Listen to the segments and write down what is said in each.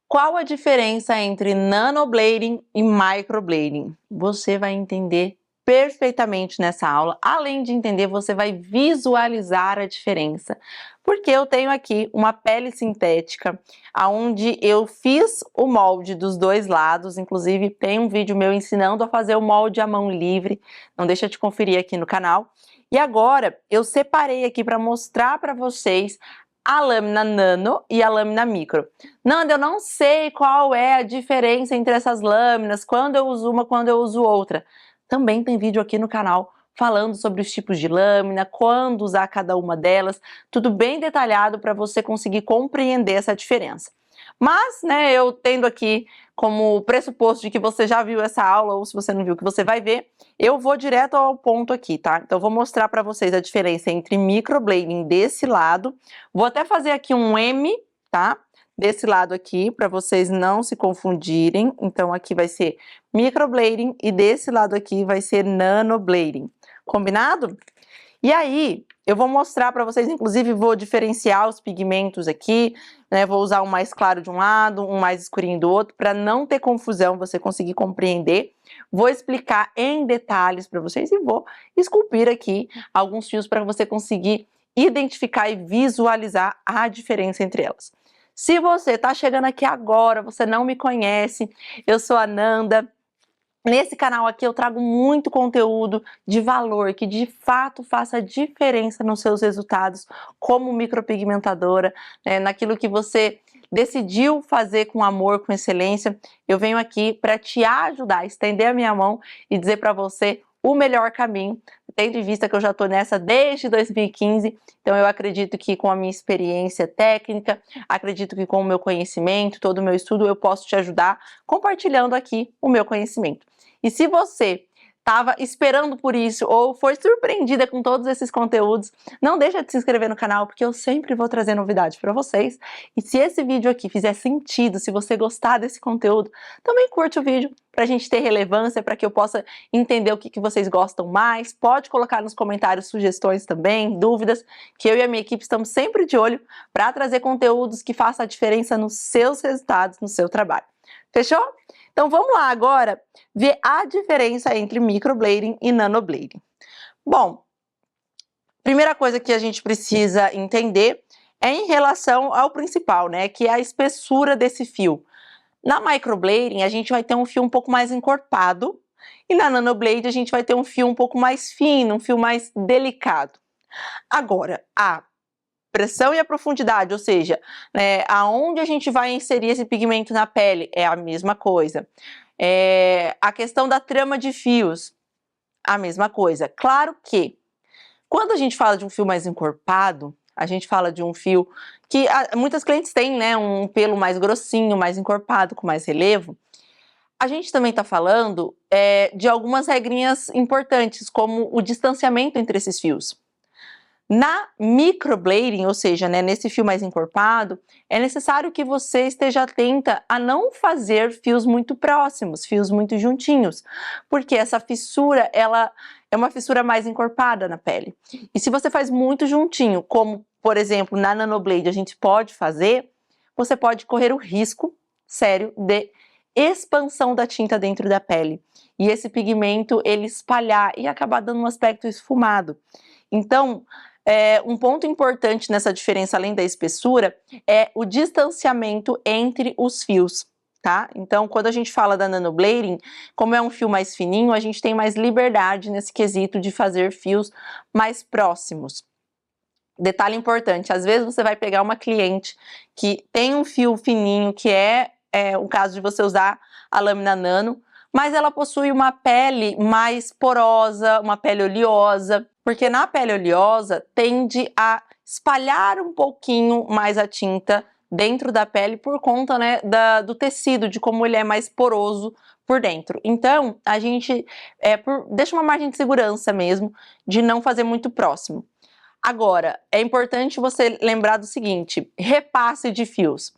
Qual a diferença entre nanoblading e microblading? Você vai entender perfeitamente nessa aula. Além de entender, você vai visualizar a diferença. Porque eu tenho aqui uma pele sintética, onde eu fiz o molde dos dois lados. Inclusive, tem um vídeo meu ensinando a fazer o molde à mão livre. Não deixa de conferir aqui no canal. E agora, eu separei aqui para mostrar para vocês a lâmina nano e a lâmina micro. Nanda, eu não sei qual é a diferença entre essas lâminas, quando eu uso uma, quando eu uso outra. Também tem vídeo aqui no canal falando sobre os tipos de lâmina, quando usar cada uma delas, tudo bem detalhado para você conseguir compreender essa diferença. Mas, né, eu tendo aqui como pressuposto de que você já viu essa aula, ou se você não viu, que você vai ver, eu vou direto ao ponto aqui, tá? Então, eu vou mostrar para vocês a diferença entre microblading desse lado. Vou até fazer aqui um M, tá? Desse lado aqui, para vocês não se confundirem. Então, aqui vai ser microblading e desse lado aqui vai ser nanoblading. Combinado? E aí, eu vou mostrar para vocês, inclusive vou diferenciar os pigmentos aqui, né? Vou usar um mais claro de um lado, um mais escurinho do outro, para não ter confusão, você conseguir compreender. Vou explicar em detalhes para vocês e vou esculpir aqui alguns fios para você conseguir identificar e visualizar a diferença entre elas. Se você está chegando aqui agora, você não me conhece, eu sou a Nanda. Nesse canal aqui eu trago muito conteúdo de valor, que de fato faça diferença nos seus resultados como micropigmentadora, né, naquilo que você decidiu fazer com amor, com excelência. Eu venho aqui para te ajudar, estender a minha mão e dizer para você o melhor caminho, tendo em vista que eu já estou nessa desde 2015, então eu acredito que com a minha experiência técnica, acredito que com o meu conhecimento, todo o meu estudo, eu posso te ajudar compartilhando aqui o meu conhecimento. E se você estava esperando por isso ou foi surpreendida com todos esses conteúdos, não deixa de se inscrever no canal, porque eu sempre vou trazer novidades para vocês. E se esse vídeo aqui fizer sentido, se você gostar desse conteúdo, também curte o vídeo para a gente ter relevância, para que eu possa entender o que vocês gostam mais. Pode colocar nos comentários sugestões também, dúvidas, que eu e a minha equipe estamos sempre de olho para trazer conteúdos que façam a diferença nos seus resultados, no seu trabalho. Fechou? Então vamos lá agora ver a diferença entre microblading e nanoblading. Bom, primeira coisa que a gente precisa entender é em relação ao principal, né, que é a espessura desse fio. Na microblading a gente vai ter um fio um pouco mais encorpado e na nanoblade a gente vai ter um fio um pouco mais fino, um fio mais delicado. Agora, a pressão e a profundidade, ou seja, né, aonde a gente vai inserir esse pigmento na pele é a mesma coisa. A questão da trama de fios, a mesma coisa. Claro que quando a gente fala de um fio mais encorpado, a gente fala de um fio que muitas clientes têm, né, um pelo mais grossinho, mais encorpado, com mais relevo. A gente também está falando de algumas regrinhas importantes, como o distanciamento entre esses fios. Na microblading, ou seja, né, nesse fio mais encorpado, é necessário que você esteja atenta a não fazer fios muito próximos, fios muito juntinhos, porque essa fissura, ela é uma fissura mais encorpada na pele. E se você faz muito juntinho, como, por exemplo, na nanoblade a gente pode fazer, você pode correr o risco sério de expansão da tinta dentro da pele. E esse pigmento, ele espalhar e acabar dando um aspecto esfumado. Então, um ponto importante nessa diferença, além da espessura, é o distanciamento entre os fios, tá? Então, quando a gente fala da nanoblading, como é um fio mais fininho, a gente tem mais liberdade nesse quesito de fazer fios mais próximos. Detalhe importante, às vezes você vai pegar uma cliente que tem um fio fininho, que é o caso de você usar a lâmina nano, mas ela possui uma pele mais porosa, uma pele oleosa, porque na pele oleosa tende a espalhar um pouquinho mais a tinta dentro da pele por conta, né, do tecido, de como ele é mais poroso por dentro. Então, a gente deixa uma margem de segurança mesmo, de não fazer muito próximo. Agora, é importante você lembrar do seguinte, repasse de fios.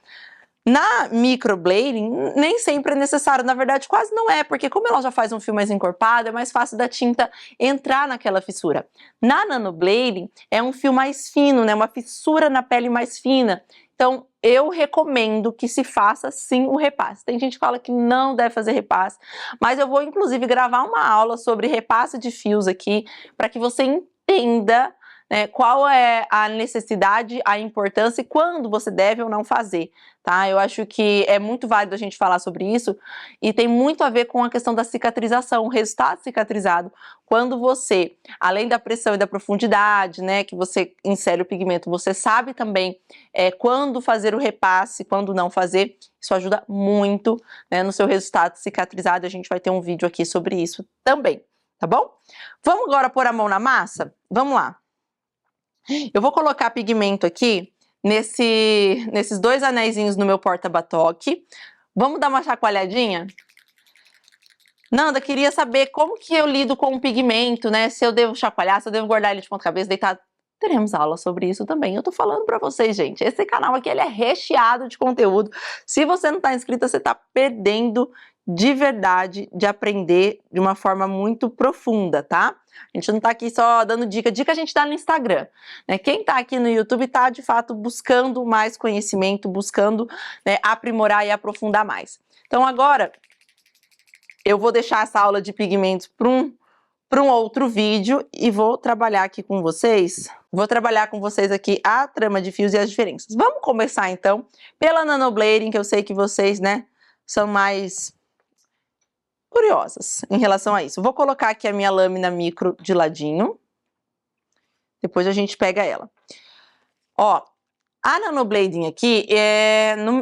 Na microblading, nem sempre é necessário, na verdade quase não é, porque como ela já faz um fio mais encorpado, é mais fácil da tinta entrar naquela fissura. Na nanoblading, é um fio mais fino, né, uma fissura na pele mais fina, Então, eu recomendo que se faça sim o repasse. Tem gente que fala que não deve fazer repasse, mas eu vou inclusive gravar uma aula sobre repasse de fios aqui, para que você entenda, né, qual é a necessidade, a importância e quando você deve ou não fazer, tá? Eu acho que é muito válido a gente falar sobre isso e tem muito a ver com a questão da cicatrização, o resultado cicatrizado. Quando você, além da pressão e da profundidade, né, que você insere o pigmento, você sabe também quando fazer o repasse, quando não fazer, isso ajuda muito, né, no seu resultado cicatrizado. A gente vai ter um vídeo aqui sobre isso também, tá bom? Vamos agora pôr a mão na massa? Vamos lá. Eu vou colocar pigmento aqui nesses dois anéisinhos no meu porta-batoque. Vamos dar uma chacoalhadinha? Nanda, queria saber como que eu lido com o pigmento, né? Se eu devo chacoalhar, se eu devo guardar ele de ponta cabeça, deitado. Teremos aula sobre isso também. Eu tô falando pra vocês, gente. Esse canal aqui, ele é recheado de conteúdo. Se você não tá inscrita, você tá perdendo de verdade de aprender de uma forma muito profunda, tá? A gente não tá aqui só dando dica. Dica a gente dá no Instagram, né? Quem tá aqui no YouTube tá, de fato, buscando mais conhecimento, buscando, né, aprimorar e aprofundar mais. Então, agora, eu vou deixar essa aula de pigmentos para um outro vídeo e vou trabalhar aqui com vocês. Vou trabalhar com vocês aqui a trama de fios e as diferenças. Vamos começar, então, pela nanoblading, que eu sei que vocês, né, são mais curiosas em relação a isso. Vou colocar aqui a minha lâmina micro de ladinho. Depois a gente pega ela. Ó, a nanoblading aqui,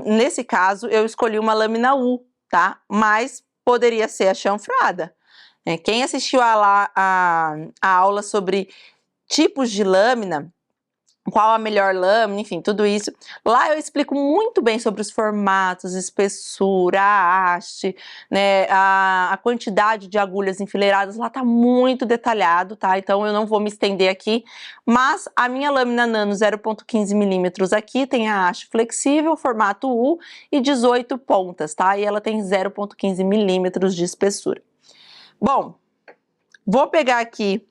nesse caso, eu escolhi uma lâmina U, tá? Mas poderia ser a chanfrada. Quem assistiu a aula sobre tipos de lâmina, qual a melhor lâmina, enfim, tudo isso, lá eu explico muito bem sobre os formatos, espessura, a haste, né, a quantidade de agulhas enfileiradas, lá tá muito detalhado, tá? Então eu não vou me estender aqui, mas a minha lâmina nano 0,15 milímetros aqui tem a haste flexível, formato U e 18 pontas, tá? E ela tem 0,15 milímetros de espessura. Bom, vou pegar aqui,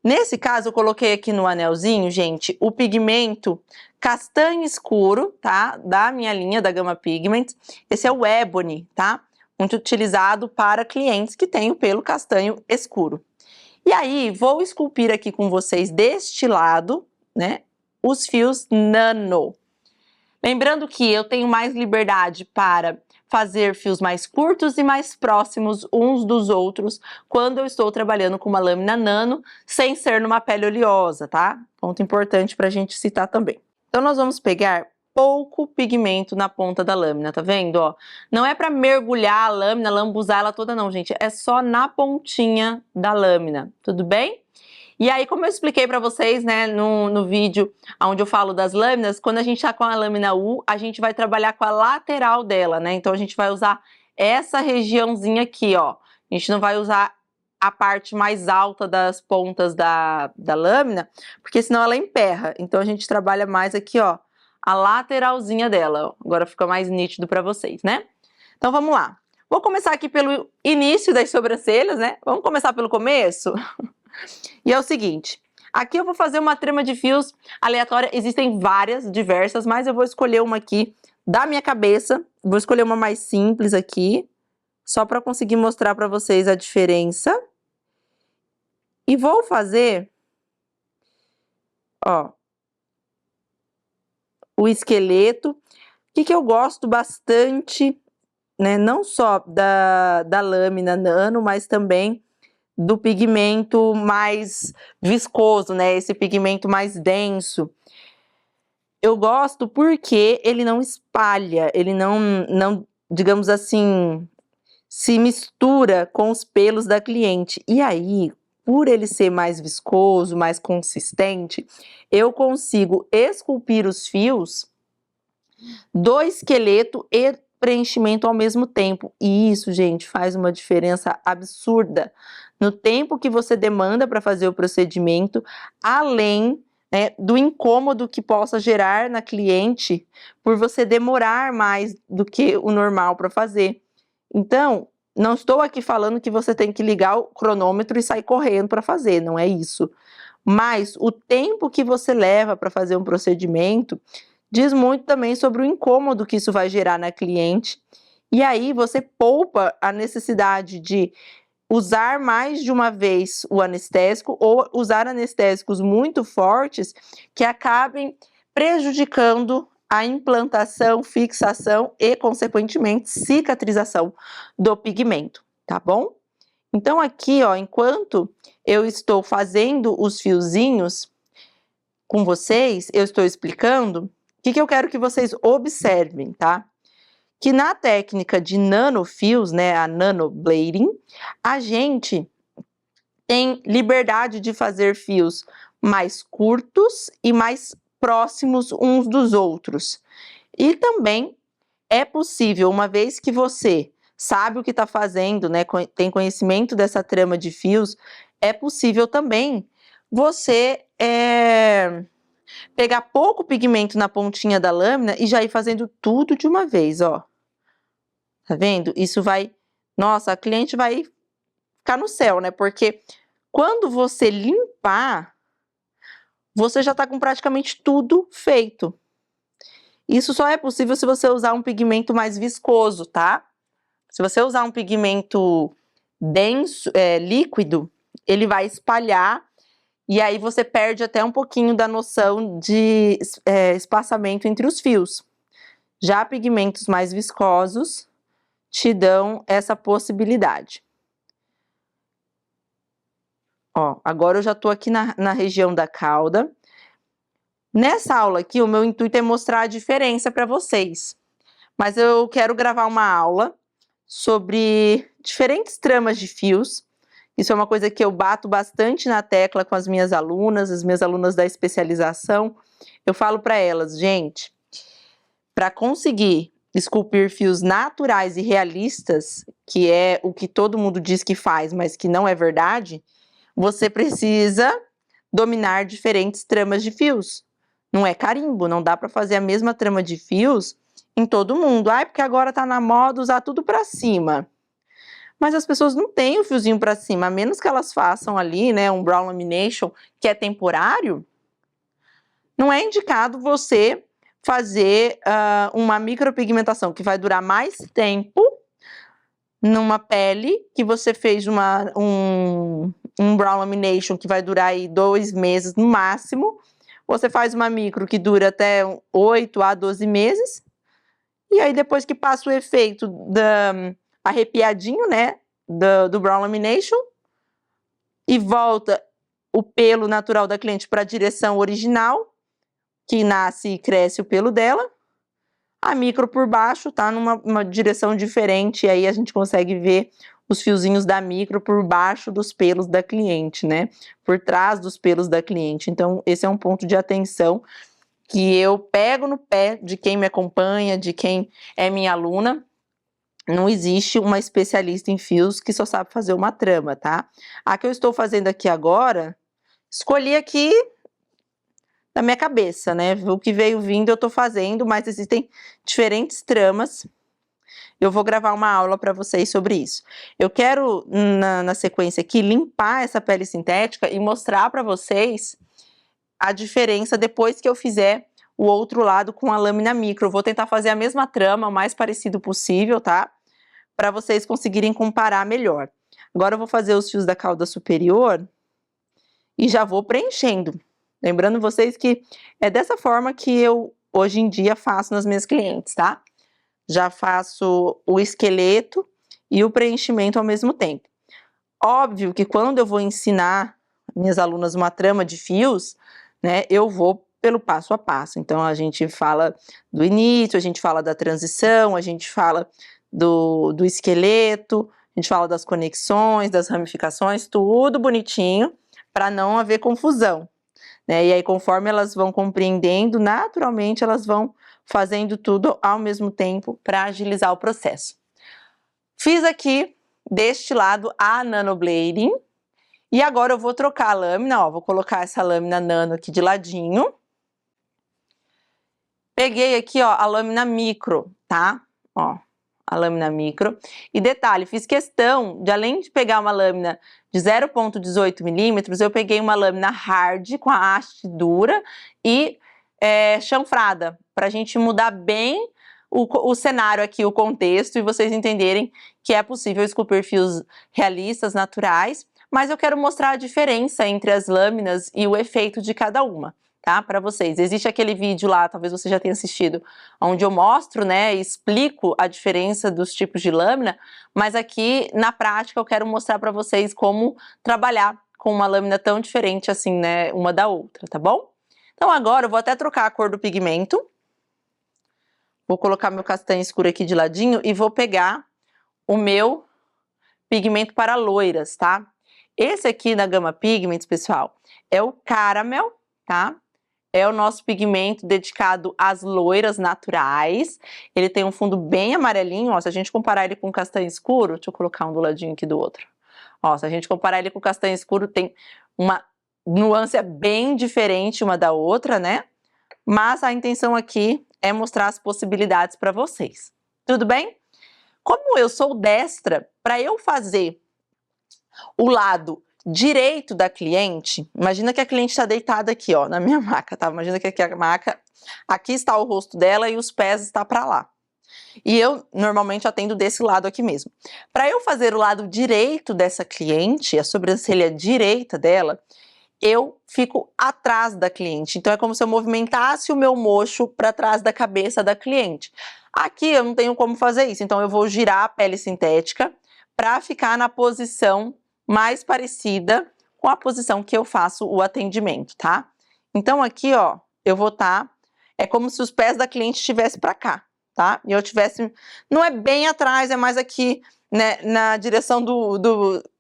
nesse caso eu coloquei aqui no anelzinho, gente, o pigmento castanho escuro, tá? Da minha linha, da Gama Pigments. Esse é o Ebony, tá? Muito utilizado para clientes que têm o pelo castanho escuro. E aí, vou esculpir aqui com vocês deste lado, né, os fios nano. Lembrando que eu tenho mais liberdade para fazer fios mais curtos e mais próximos uns dos outros quando eu estou trabalhando com uma lâmina nano, sem ser numa pele oleosa, tá? Ponto importante para a gente citar também. Então, nós vamos pegar pouco pigmento na ponta da lâmina, tá vendo? Ó, não é para mergulhar a lâmina, lambuzar ela toda não, gente. É só na pontinha da lâmina, tudo bem? E aí, como eu expliquei para vocês, né, no vídeo onde eu falo das lâminas, quando a gente tá com a lâmina U, a gente vai trabalhar com a lateral dela, né? Então, a gente vai usar essa regiãozinha aqui, ó. A gente não vai usar a parte mais alta das pontas da lâmina, porque senão ela emperra. Então, a gente trabalha mais aqui, ó, a lateralzinha dela. Ó. Agora fica mais nítido para vocês, né? Então, vamos lá. Vou começar aqui pelo início das sobrancelhas, né? Vamos começar pelo começo? E é o seguinte, aqui eu vou fazer uma trama de fios aleatória, existem várias, diversas, mas eu vou escolher uma aqui da minha cabeça, vou escolher uma mais simples aqui, só para conseguir mostrar para vocês a diferença. E vou fazer, ó, o esqueleto, que eu gosto bastante, né, não só da lâmina nano, mas também do pigmento mais viscoso, né? Esse pigmento mais denso. Eu gosto porque ele não espalha, ele não, digamos assim, se mistura com os pelos da cliente. E aí, por ele ser mais viscoso, mais consistente, eu consigo esculpir os fios do esqueleto e preenchimento ao mesmo tempo. E isso, gente, faz uma diferença absurda no tempo que você demanda para fazer o procedimento, além, né, do incômodo que possa gerar na cliente por você demorar mais do que o normal para fazer. Então, não estou aqui falando que você tem que ligar o cronômetro e sair correndo para fazer, não é isso. Mas o tempo que você leva para fazer um procedimento diz muito também sobre o incômodo que isso vai gerar na cliente. E aí você poupa a necessidade de usar mais de uma vez o anestésico ou usar anestésicos muito fortes que acabem prejudicando a implantação, fixação e, consequentemente, cicatrização do pigmento, tá bom? Então aqui, ó, enquanto eu estou fazendo os fiozinhos com vocês, eu estou explicando, o que eu quero que vocês observem, tá? Que na técnica de nanofios, né, a nanoblading, a gente tem liberdade de fazer fios mais curtos e mais próximos uns dos outros. E também é possível, uma vez que você sabe o que está fazendo, né, tem conhecimento dessa trama de fios, é possível também você pegar pouco pigmento na pontinha da lâmina e já ir fazendo tudo de uma vez, ó. Tá vendo? Isso vai... Nossa, a cliente vai ficar no céu, né? Porque quando você limpar, você já tá com praticamente tudo feito. Isso só é possível se você usar um pigmento mais viscoso, tá? Se você usar um pigmento denso, líquido, ele vai espalhar e aí você perde até um pouquinho da noção de espaçamento entre os fios. Já pigmentos mais viscosos te dão essa possibilidade. Ó, agora eu já tô aqui na região da cauda. Nessa aula aqui, o meu intuito é mostrar a diferença para vocês. Mas eu quero gravar uma aula sobre diferentes tramas de fios. Isso é uma coisa que eu bato bastante na tecla com as minhas alunas da especialização. Eu falo para elas, gente, para conseguir esculpir fios naturais e realistas, que é o que todo mundo diz que faz, mas que não é verdade, você precisa dominar diferentes tramas de fios. Não é carimbo, não dá para fazer a mesma trama de fios em todo mundo. Ah, porque agora tá na moda usar tudo para cima. Mas as pessoas não têm o fiozinho para cima, a menos que elas façam ali, né, um brown lamination que é temporário. Não é indicado você fazer uma micropigmentação que vai durar mais tempo numa pele que você fez um brown lamination que vai durar aí 2 meses no máximo. Você faz uma micro que dura até 8 a 12 meses. E aí depois que passa o efeito arrepiadinho, né, do brown lamination e volta o pelo natural da cliente para a direção original, que nasce e cresce o pelo dela, a micro por baixo tá numa direção diferente, e aí a gente consegue ver os fiozinhos da micro por baixo dos pelos da cliente, né? Por trás dos pelos da cliente. Então, esse é um ponto de atenção que eu pego no pé de quem me acompanha, de quem é minha aluna. Não existe uma especialista em fios que só sabe fazer uma trama, tá? A que eu estou fazendo aqui agora, escolhi aqui da minha cabeça, né? O que veio vindo eu tô fazendo, mas existem diferentes tramas. Eu vou gravar uma aula para vocês sobre isso. Eu quero, na sequência aqui, limpar essa pele sintética e mostrar para vocês a diferença depois que eu fizer o outro lado com a lâmina micro. Eu vou tentar fazer a mesma trama, o mais parecido possível, tá? Para vocês conseguirem comparar melhor. Agora eu vou fazer os fios da cauda superior e já vou preenchendo. Lembrando vocês que é dessa forma que eu, hoje em dia, faço nas minhas clientes, tá? Já faço o esqueleto e o preenchimento ao mesmo tempo. Óbvio que quando eu vou ensinar minhas alunas uma trama de fios, né, eu vou pelo passo a passo. Então, a gente fala do início, a gente fala da transição, a gente fala do esqueleto, a gente fala das conexões, das ramificações, tudo bonitinho, para não haver confusão. Né? E aí, conforme elas vão compreendendo, naturalmente elas vão fazendo tudo ao mesmo tempo para agilizar o processo. Fiz aqui, deste lado, a nanoblading. E agora eu vou trocar a lâmina, ó, vou colocar essa lâmina nano aqui de ladinho. Peguei aqui, ó, a lâmina micro, tá? Ó, a lâmina micro. E detalhe, fiz questão de, além de pegar uma lâmina de 0,18 milímetros, eu peguei uma lâmina hard com a haste dura e chanfrada, para a gente mudar bem o cenário aqui, o contexto, e vocês entenderem que é possível esculpir fios realistas, naturais, mas eu quero mostrar a diferença entre as lâminas e o efeito de cada uma, tá? Para vocês. Existe aquele vídeo lá, talvez você já tenha assistido, onde eu mostro, né, e explico a diferença dos tipos de lâmina, mas aqui, na prática, eu quero mostrar para vocês como trabalhar com uma lâmina tão diferente assim, né, uma da outra, tá bom? Então agora eu vou até trocar a cor do pigmento. Vou colocar meu castanho escuro aqui de ladinho e vou pegar o meu pigmento para loiras, tá? Esse aqui da Gama Pigments, pessoal, é o Caramel, tá? É o nosso pigmento dedicado às loiras naturais. Ele tem um fundo bem amarelinho, ó, se a gente comparar ele com o castanho escuro, deixa eu colocar um do ladinho aqui do outro. Ó, se a gente comparar ele com o castanho escuro, tem uma nuance bem diferente uma da outra, né? Mas a intenção aqui é mostrar as possibilidades para vocês. Tudo bem? Como eu sou destra, para eu fazer o lado direito da cliente, imagina que a cliente está deitada aqui, ó, na minha maca, tá? Imagina que aqui a maca, aqui está o rosto dela e os pés estão para lá. E eu normalmente atendo desse lado aqui mesmo. Para eu fazer o lado direito dessa cliente, a sobrancelha direita dela, eu fico atrás da cliente. Então é como se eu movimentasse o meu mocho para trás da cabeça da cliente. Aqui eu não tenho como fazer isso, então eu vou girar a pele sintética para ficar na posição mais parecida com a posição que eu faço o atendimento, tá? Então aqui, ó, eu vou é como se os pés da cliente estivessem para cá, tá? E eu tivesse, não é bem atrás, é mais aqui, né, na direção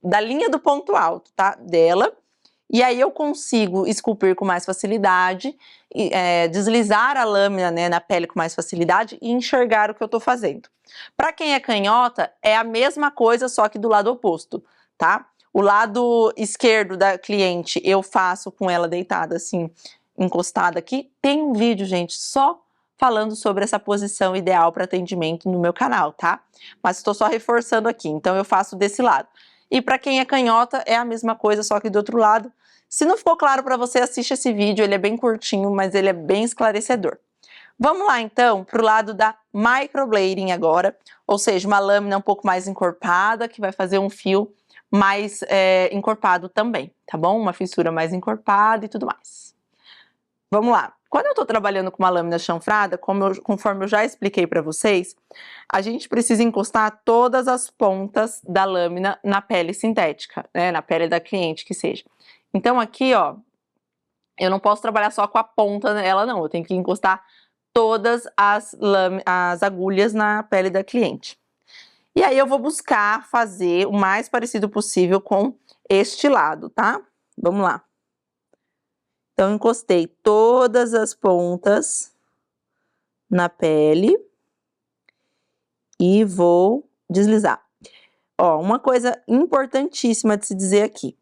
da linha do ponto alto, tá? Dela. E aí eu consigo esculpir com mais facilidade, deslizar a lâmina, né, na pele com mais facilidade e enxergar o que eu tô fazendo. Para quem é canhota, é a mesma coisa, só que do lado oposto, tá? O lado esquerdo da cliente eu faço com ela deitada assim, encostada aqui. Tem um vídeo, gente, só falando sobre essa posição ideal para atendimento no meu canal, tá? Mas estou só reforçando aqui, então eu faço desse lado. E para quem é canhota, é a mesma coisa, só que do outro lado. Se não ficou claro para você, assiste esse vídeo, ele é bem curtinho, mas ele é bem esclarecedor. Vamos lá, então, para o lado da microblading agora, ou seja, uma lâmina um pouco mais encorpada, que vai fazer um fio mais encorpado também, tá bom? Uma fissura mais encorpada e tudo mais. Vamos lá. Quando eu estou trabalhando com uma lâmina chanfrada, conforme eu já expliquei para vocês, a gente precisa encostar todas as pontas da lâmina na pele sintética, né? Na pele da cliente, que seja. Então aqui, ó, eu não posso trabalhar só com a ponta dela, não. Eu tenho que encostar todas as agulhas na pele da cliente. E aí eu vou buscar fazer o mais parecido possível com este lado, tá? Vamos lá. Então, encostei todas as pontas na pele e vou deslizar. Ó, uma coisa importantíssima de se dizer aqui.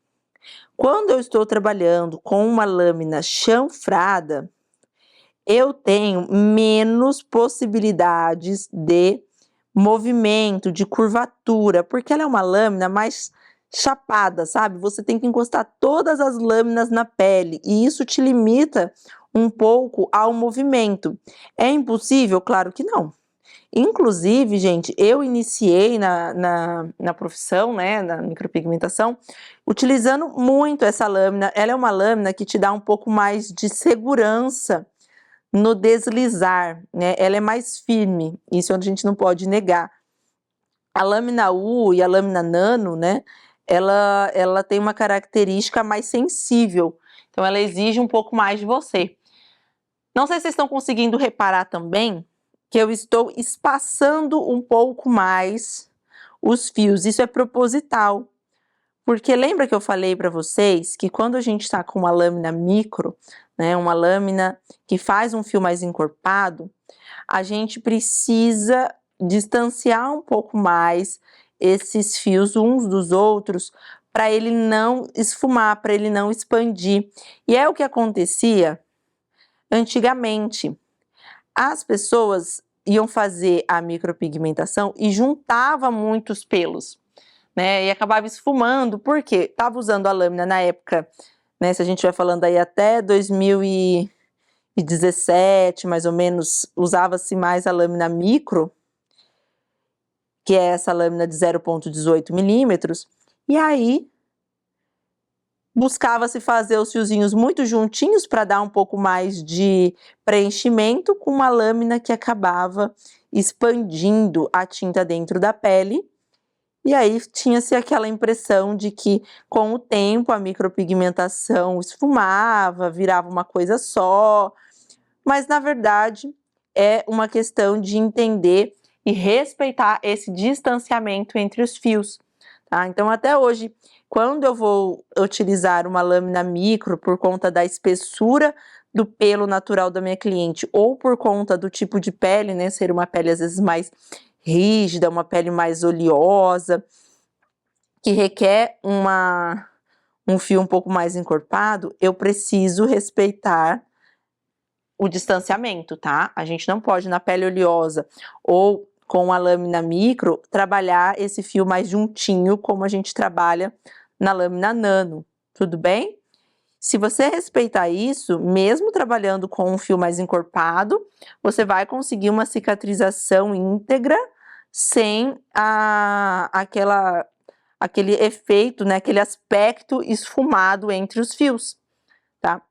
Quando eu estou trabalhando com uma lâmina chanfrada, eu tenho menos possibilidades de movimento, de curvatura, porque ela é uma lâmina mais chapada, sabe? Você tem que encostar todas as lâminas na pele e isso te limita um pouco ao movimento. É impossível? Claro que não. Inclusive, gente, eu iniciei na profissão, né, na micropigmentação, utilizando muito essa lâmina. Ela é uma lâmina que te dá um pouco mais de segurança no deslizar, né? Ela é mais firme, isso a gente não pode negar. A lâmina U e a lâmina nano, né, ela tem uma característica mais sensível, então ela exige um pouco mais de você. Não sei se vocês estão conseguindo reparar também que eu estou espaçando um pouco mais os fios, isso é proposital. Porque lembra que eu falei para vocês que quando a gente está com uma lâmina micro, né, uma lâmina que faz um fio mais encorpado, a gente precisa distanciar um pouco mais esses fios uns dos outros para ele não esfumar, para ele não expandir. E é o que acontecia antigamente. As pessoas iam fazer a micropigmentação e juntava muitos pelos, né, e acabava esfumando, porque estava usando a lâmina na época, né, se a gente vai falando aí até 2010, 2017, mais ou menos, usava-se mais a lâmina micro, que é essa lâmina de 0,18 milímetros, e aí buscava-se fazer os fiozinhos muito juntinhos para dar um pouco mais de preenchimento, com uma lâmina que acabava expandindo a tinta dentro da pele, e aí tinha-se aquela impressão de que com o tempo a micropigmentação esfumava, virava uma coisa só, mas na verdade é uma questão de entender e respeitar esse distanciamento entre os fios, tá? Então até hoje, quando eu vou utilizar uma lâmina micro por conta da espessura do pelo natural da minha cliente ou por conta do tipo de pele, né, ser uma pele às vezes mais rígida, uma pele mais oleosa, que requer um fio um pouco mais encorpado, eu preciso respeitar o distanciamento, tá? A gente não pode, na pele oleosa ou com a lâmina micro, trabalhar esse fio mais juntinho, como a gente trabalha na lâmina nano, tudo bem? Se você respeitar isso, mesmo trabalhando com um fio mais encorpado, você vai conseguir uma cicatrização íntegra sem aquele efeito, né, aquele aspecto esfumado entre os fios, tá?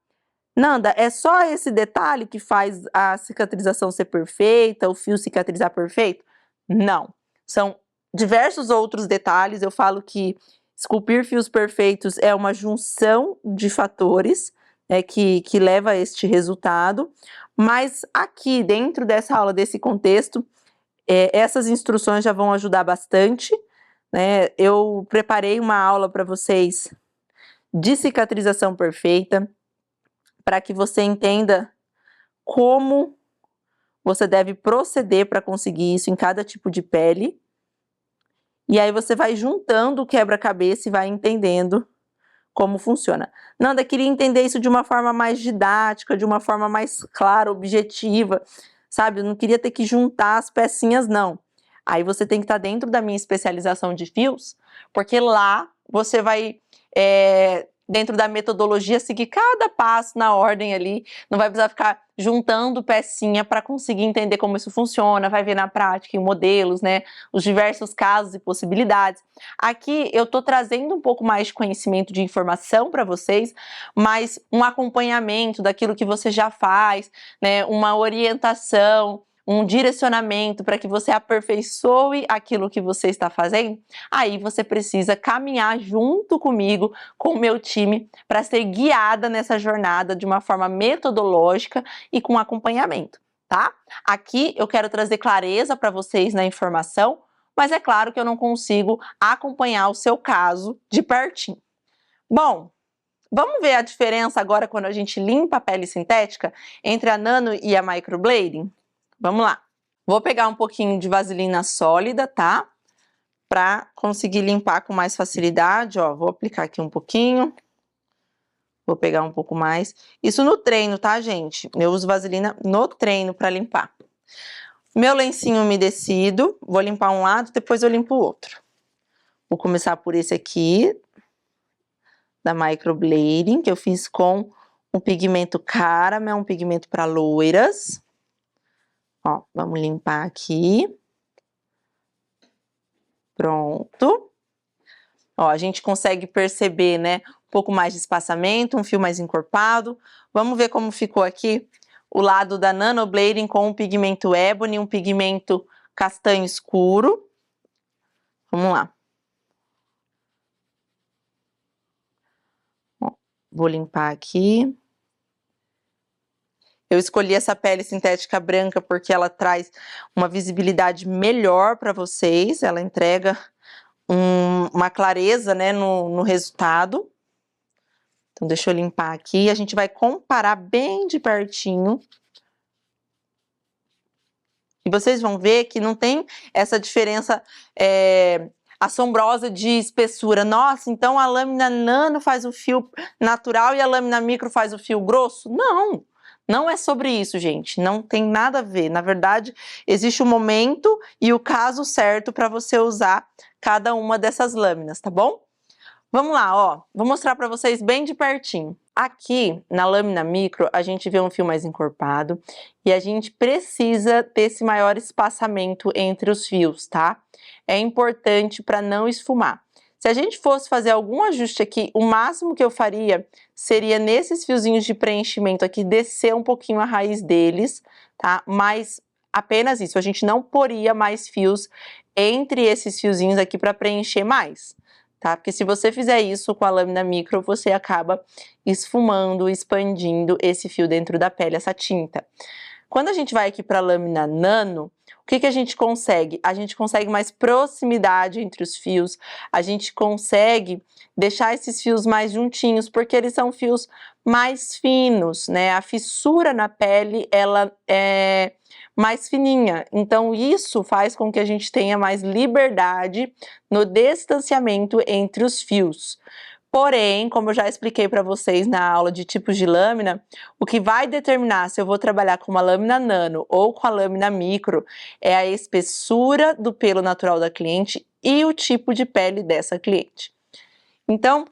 Nanda, é só esse detalhe que faz a cicatrização ser perfeita, o fio cicatrizar perfeito? Não. São diversos outros detalhes. Eu falo que esculpir fios perfeitos é uma junção de fatores, né, que leva a este resultado. Mas aqui, dentro dessa aula, desse contexto, essas instruções já vão ajudar bastante, né? Eu preparei uma aula para vocês de cicatrização perfeita, para que você entenda como você deve proceder para conseguir isso em cada tipo de pele. E aí você vai juntando o quebra-cabeça e vai entendendo como funciona. Nanda, queria entender isso de uma forma mais didática, de uma forma mais clara, objetiva, sabe? Eu não queria ter que juntar as pecinhas, não. Aí você tem que estar dentro da minha especialização de fios, porque lá você vai, dentro da metodologia, seguir cada passo na ordem ali, não vai precisar ficar juntando pecinha para conseguir entender como isso funciona, vai ver na prática em modelos, né, os diversos casos e possibilidades. Aqui eu tô trazendo um pouco mais de conhecimento, de informação para vocês, mas um acompanhamento daquilo que você já faz, né, uma orientação, um direcionamento para que você aperfeiçoe aquilo que você está fazendo, aí você precisa caminhar junto comigo, com o meu time, para ser guiada nessa jornada de uma forma metodológica e com acompanhamento, tá? Aqui eu quero trazer clareza para vocês na informação, mas é claro que eu não consigo acompanhar o seu caso de pertinho. Bom, vamos ver a diferença agora quando a gente limpa a pele sintética entre a nano e a microblading? Vamos lá. Vou pegar um pouquinho de vaselina sólida, tá? Para conseguir limpar com mais facilidade, ó. Vou aplicar aqui um pouquinho. Vou pegar um pouco mais. Isso no treino, tá, gente? Eu uso vaselina no treino para limpar. Meu lencinho umedecido. Vou limpar um lado, depois eu limpo o outro. Vou começar por esse aqui, da microblading, que eu fiz com um pigmento caramel, um pigmento para loiras. Ó, vamos limpar aqui. Pronto. Ó, a gente consegue perceber, né, um pouco mais de espaçamento, um fio mais encorpado. Vamos ver como ficou aqui o lado da nanoblading com o pigmento ebony, um pigmento castanho escuro. Vamos lá. Ó, vou limpar aqui. Eu escolhi essa pele sintética branca porque ela traz uma visibilidade melhor para vocês, ela entrega uma clareza, né, no resultado. Então deixa eu limpar aqui, a gente vai comparar bem de pertinho. E vocês vão ver que não tem essa diferença assombrosa de espessura. Nossa, então a lâmina nano faz o fio natural e a lâmina micro faz o fio grosso? Não! Não é sobre isso, gente. Não tem nada a ver. Na verdade, existe o momento e o caso certo para você usar cada uma dessas lâminas, tá bom? Vamos lá, ó. Vou mostrar para vocês bem de pertinho. Aqui, na lâmina micro, a gente vê um fio mais encorpado e a gente precisa ter esse maior espaçamento entre os fios, tá? É importante para não esfumar. Se a gente fosse fazer algum ajuste aqui, o máximo que eu faria seria nesses fiozinhos de preenchimento aqui, descer um pouquinho a raiz deles, tá? Mas apenas isso, a gente não poria mais fios entre esses fiozinhos aqui para preencher mais, tá? Porque se você fizer isso com a lâmina micro, você acaba esfumando, expandindo esse fio dentro da pele, essa tinta. Quando a gente vai aqui para a lâmina nano, o que a gente consegue? A gente consegue mais proximidade entre os fios, a gente consegue deixar esses fios mais juntinhos, porque eles são fios mais finos, né? A fissura na pele, ela é mais fininha, então isso faz com que a gente tenha mais liberdade no distanciamento entre os fios. Porém, como eu já expliquei para vocês na aula de tipos de lâmina, o que vai determinar se eu vou trabalhar com uma lâmina nano ou com a lâmina micro é a espessura do pelo natural da cliente e o tipo de pele dessa cliente. Então,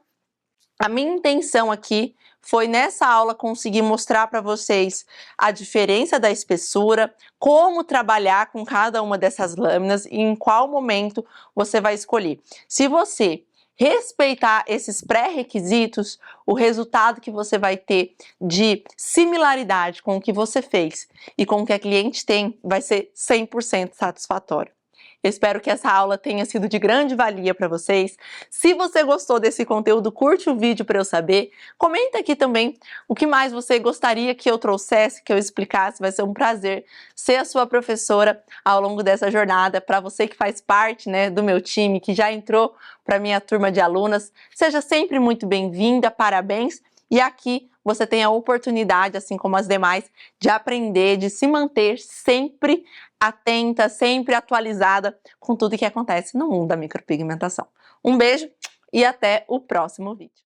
a minha intenção aqui foi nessa aula conseguir mostrar para vocês a diferença da espessura, como trabalhar com cada uma dessas lâminas e em qual momento você vai escolher. Se você respeitar esses pré-requisitos, o resultado que você vai ter de similaridade com o que você fez e com o que a cliente tem vai ser 100% satisfatório. Eu espero que essa aula tenha sido de grande valia para vocês. Se você gostou desse conteúdo, curte o vídeo para eu saber. Comenta aqui também o que mais você gostaria que eu trouxesse, que eu explicasse. Vai ser um prazer ser a sua professora ao longo dessa jornada. Para você que faz parte, né, do meu time, que já entrou para minha turma de alunas, seja sempre muito bem-vinda, parabéns. E aqui você tem a oportunidade, assim como as demais, de aprender, de se manter sempre atenta, sempre atualizada com tudo que acontece no mundo da micropigmentação. Um beijo e até o próximo vídeo.